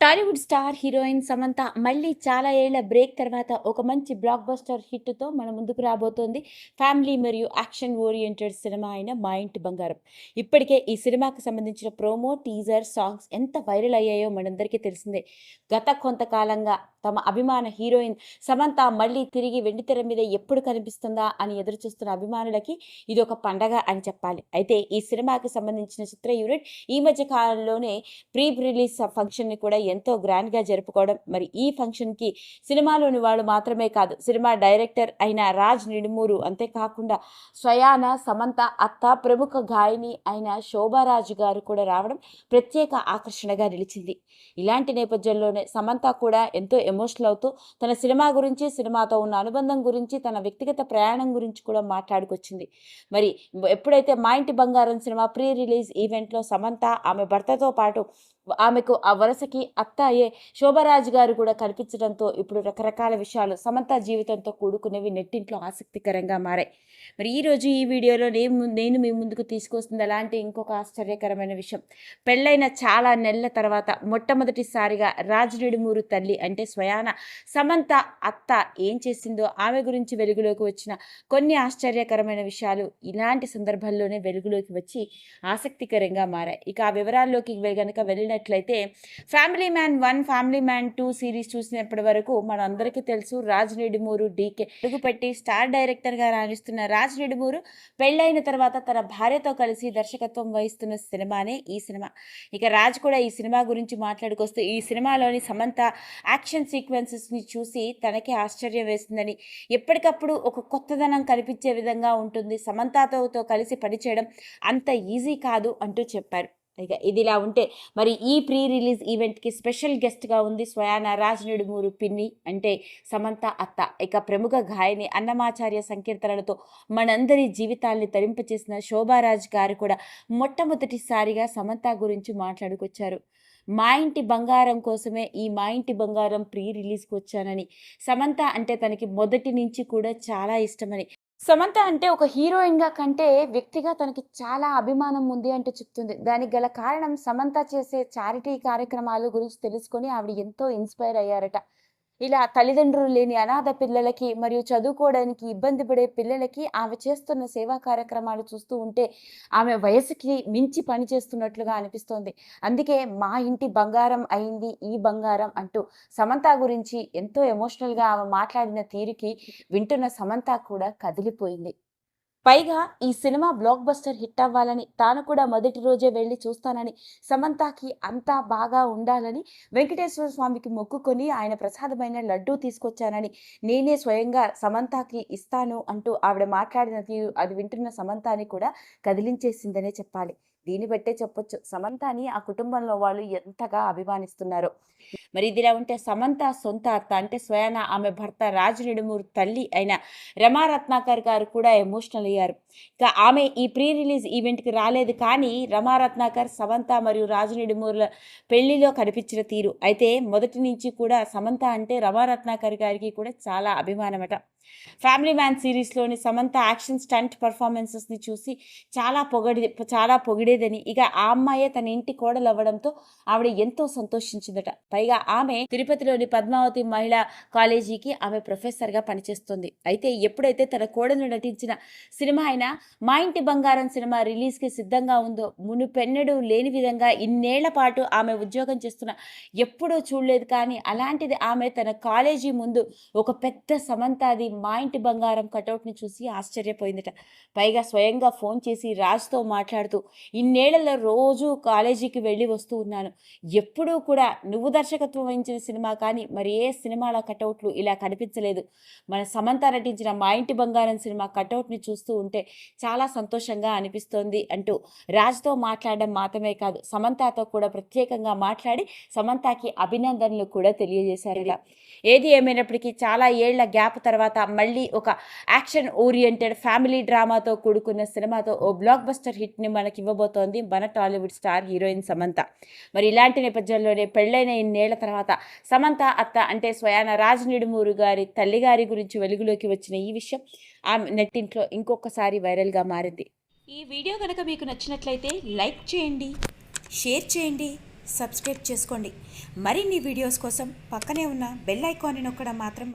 Tollywood star heroine Samantha మళ్ళీ చాలా ఏళ్ల బ్రేక్ తర్వాత ఒక మంచి బ్లాక్ బస్టర్ హిట్‌తో మన ముందుకు రాబోతోంది. ఫ్యామిలీ మరియు యాక్షన్ ఓరియెంటెడ్ సినిమా అయిన 'మా ఇంటి బంగారం'. ఇప్పటికే ఈ సినిమాకి సంబంధించిన ప్రోమో, టీజర్, సాంగ్స్ ఎంత వైరల్ అయ్యాయో మనందరికీ తెలిసిందే. గత కొంతకాలంగా తమ అభిమాన హీరోయిన్ సమంత మళ్ళీ తిరిగి వెండితెర మీద ఎప్పుడు కనిపిస్తుందా అని ఎదురుచూస్తున్న అభిమానులకి ఇదొక పండగ అని చెప్పాలి. అయితే ఈ సినిమాకి సంబంధించిన చిత్ర యూనిట్ ఈ మధ్య కాలంలోనే ప్రీ రిలీజ్ ఫంక్షన్‌ని కూడా ఎంతో గ్రాండ్‌గా జరుపుకోవడం, మరి ఈ ఫంక్షన్‌కి సినిమాలోని వాళ్ళు మాత్రమే కాదు, సినిమా డైరెక్టర్ అయిన రాజ్ నిడుమూరు, అంతేకాకుండా స్వయాన సమంత అత్త ప్రముఖ గాయని అయిన శోభారాజు గారు కూడా రావడం ప్రత్యేక ఆకర్షణగా నిలిచింది. ఇలాంటి నేపథ్యంలోనే సమంత కూడా ఎంతో ఎమోషనల్ అవుతూ తన సినిమా గురించి, సినిమాతో ఉన్న అనుబంధం గురించి, తన వ్యక్తిగత ప్రయాణం గురించి కూడా మాట్లాడుకొచ్చింది. మరి ఎప్పుడైతే 'మా ఇంటి బంగారం' సినిమా ప్రీ రిలీజ్ ఈవెంట్‌లో సమంత, ఆమె భర్తతో పాటు ఆమెకు ఆ వరుసకి అత్త అయ్యే శోభరాజు గారు కూడా కనిపించడంతో ఇప్పుడు రకరకాల విషయాలు సమంత జీవితంతో కూడుకునేవి నెట్టింట్లో ఆసక్తికరంగా మారాయి. మరి ఈరోజు ఈ వీడియోలో నేను మీ ముందుకు తీసుకొస్తుంది అలాంటి ఇంకొక ఆశ్చర్యకరమైన విషయం. పెళ్ళైన చాలా నెలల తర్వాత మొట్టమొదటిసారిగా రాజ్ నిడుమూరు తల్లి అంటే స్వయాన సమంత అత్త ఏం చేసిందో, ఆమె గురించి వెలుగులోకి వచ్చిన కొన్ని ఆశ్చర్యకరమైన విషయాలు ఇలాంటి సందర్భాల్లోనే వెలుగులోకి వచ్చి ఆసక్తికరంగా మారాయి. ఇక ఆ వివరాల్లోకి గనక వెళ్ళినట్లయితే, family man 1, family man 2 series చూసినప్పటి వరకు మనందరికీ తెలుసు రాజ్ నిడుమూరు డీకే అడుగుపెట్టి స్టార్ డైరెక్టర్గా రాణిస్తున్న రాజ్ నిడుమూరు పెళ్ళైన తర్వాత తన భార్యతో కలిసి దర్శకత్వం వహిస్తున్న సినిమానే ఈ సినిమా. ఇక రాజ్ కూడా ఈ సినిమా గురించి మాట్లాడుకొస్తూ ఈ సినిమాలోని సమంత యాక్షన్ సీక్వెన్సెస్ని చూసి తనకే ఆశ్చర్యం వేసిందని, ఎప్పటికప్పుడు ఒక కొత్తదనం కనిపించే విధంగా ఉంటుంది, సమంతతో కలిసి పనిచేయడం అంత ఈజీ కాదు అంటూ చెప్పారు. ఇక ఇదిలా ఉంటే మరి ఈ ప్రీ రిలీజ్ ఈవెంట్కి స్పెషల్ గెస్ట్గా ఉంది స్వయాన రాజ్ నిడుమూరు పిన్ని అంటే సమంత అత్త. ఇక ప్రముఖ గాయని అన్నమాచార్య సంకీర్తనలతో మనందరి జీవితాల్ని తరింపచేసిన శోభారాజ్ గారు కూడా మొట్టమొదటిసారిగా సమంత గురించి మాట్లాడుకొచ్చారు. 'మా ఇంటి బంగారం' కోసమే ఈ 'మా ఇంటి బంగారం' ప్రీ రిలీజ్కి వచ్చానని, సమంత అంటే తనకి మొదటి నుంచి కూడా చాలా ఇష్టమని, సమంత అంటే ఒక హీరోయిన్‌గా కంటే వ్యక్తిగా తనకి చాలా అభిమానం ఉంది అంటూ చెప్తుంది. దానికి గల కారణం సమంత చేసే చారిటీ కార్యక్రమాల గురించి తెలుసుకొని ఆవిడ ఎంతో ఇన్‌స్పైర్ అయ్యారట. ఇలా తల్లిదండ్రులు లేని అనాథ పిల్లలకి మరియు చదువుకోవడానికి ఇబ్బంది పడే పిల్లలకి ఆమె చేస్తున్న సేవా కార్యక్రమాలు చూస్తూ ఉంటే ఆమె వయసుకి మించి పని చేస్తున్నట్లుగా అనిపిస్తోంది. అందుకే 'మా ఇంటి బంగారం' అయింది ఈ బంగారం అంటూ సమంత గురించి ఎంతో ఎమోషనల్‌గా ఆమె మాట్లాడిన తీరుకి వింటున్న సమంత కూడా కదిలిపోయింది. పైగా ఈ సినిమా బ్లాక్ బస్టర్ హిట్ అవ్వాలని, తాను కూడా మొదటి రోజే వెళ్ళి చూస్తానని, సమంతకి అంతా బాగా ఉండాలని వెంకటేశ్వర స్వామికి మొక్కుకొని ఆయన ప్రసాదమైన లడ్డూ తీసుకొచ్చానని, నేనే స్వయంగా సమంతకి ఇస్తాను అంటూ ఆవిడ మాట్లాడిన తీరు అది వింటున్న సమంతని కూడా కదిలించేసిందనే చెప్పాలి. దీన్ని బట్టే చెప్పొచ్చు సమంతని ఆ కుటుంబంలో వాళ్ళు ఎంతగా అభిమానిస్తున్నారో. మరి ఇదిలా ఉంటే సమంత సొంత అత్త అంటే స్వయాన ఆమె భర్త రాజ్ నిడుమూరు తల్లి అయిన రమా రత్నాకర్ గారు కూడా ఎమోషనల్ అయ్యారు. ఇక ఆమె ఈ ప్రీ రిలీజ్ ఈవెంట్‌కి రాలేదు, కానీ రమా రత్నాకర్, సమంత మరియు రాజ్ నిడుమూరుల పెళ్లిలో కనిపించిన తీరు అయితే మొదటి నుంచి కూడా సమంత అంటే రమా రత్నాకర్ గారికి కూడా చాలా అభిమానమట. ఫ్యామిలీ మ్యాన్ సిరీస్‌లోని సమంత యాక్షన్ స్టంట్ పెర్ఫార్మెన్సెస్‌ని చూసి చాలా పొగిడేదని, ఇక ఆ అమ్మాయే తన ఇంటి కోడలవ్వడంతో ఆవిడ ఎంతో సంతోషించిందట. పైగా ఆమె తిరుపతిలోని పద్మావతి మహిళా కాలేజీకి ఆమె ప్రొఫెసర్‌గా పనిచేస్తుంది. అయితే ఎప్పుడైతే తన కోడలు నటించిన సినిమా అయిన 'మా ఇంటి బంగారం' సినిమా రిలీజ్‌కి సిద్ధంగా ఉందో, మునుపెన్నడూ లేని విధంగా ఇన్నేళ్ల పాటు ఆమె ఉద్యోగం చేస్తున్న ఎప్పుడూ చూడలేదు, కానీ అలాంటిది ఆమె తన కాలేజీ ముందు ఒక పెద్ద సమంతది 'మా ఇంటి బంగారం' కటౌట్‌ని చూసి ఆశ్చర్యపోయిందట. పైగా స్వయంగా ఫోన్ చేసి రాజ్‌తో మాట్లాడుతూ, ఇన్నేళ్లలో రోజూ కాలేజీకి వెళ్ళి వస్తూ ఉన్నాను, ఎప్పుడూ కూడా నువ్వు దర్శకత్వం వహించిన సినిమా కానీ మరి ఏ సినిమాల కటౌట్లు ఇలా కనిపించలేదు. మన సమంత నటించిన 'మా ఇంటి బంగారం' సినిమా కటౌట్‌ని చూస్తూ ఉంటే చాలా సంతోషంగా అనిపిస్తోంది అంటూ రాజ్‌తో మాట్లాడడం మాత్రమే కాదు, సమంతతో కూడా ప్రత్యేకంగా మాట్లాడి సమంతకి అభినందనలు కూడా తెలియజేశారట. ఏది ఏమైనప్పటికీ చాలా ఏళ్ల గ్యాప్ తర్వాత మళ్ళీ ఒక యాక్షన్ ఓరియెంటెడ్ ఫ్యామిలీ డ్రామాతో కూడుకున్న సినిమాతో ఓ బ్లాక్ బస్టర్ హిట్ని మనకి ఇవ్వబోతోంది మన టాలీవుడ్ స్టార్ హీరోయిన్ సమంత. మరి ఇలాంటి నేపథ్యంలోనే పెళ్ళైన ఇన్నేళ్ల తర్వాత సమంత అత్త అంటే స్వయాన రాజ్ నిడుమూరు గారి తల్లిగారి గురించి వెలుగులోకి వచ్చిన ఈ విషయం ఆమె నెట్టింట్లో ఇంకొకసారి వైరల్గా మారింది. ఈ వీడియో కనుక మీకు నచ్చినట్లయితే లైక్ చేయండి, షేర్ చేయండి, సబ్స్క్రైబ్ చేసుకోండి. మరిన్ని వీడియోస్ కోసం పక్కనే ఉన్న బెల్ ఐకాన్ని నొక్కడం మాత్రం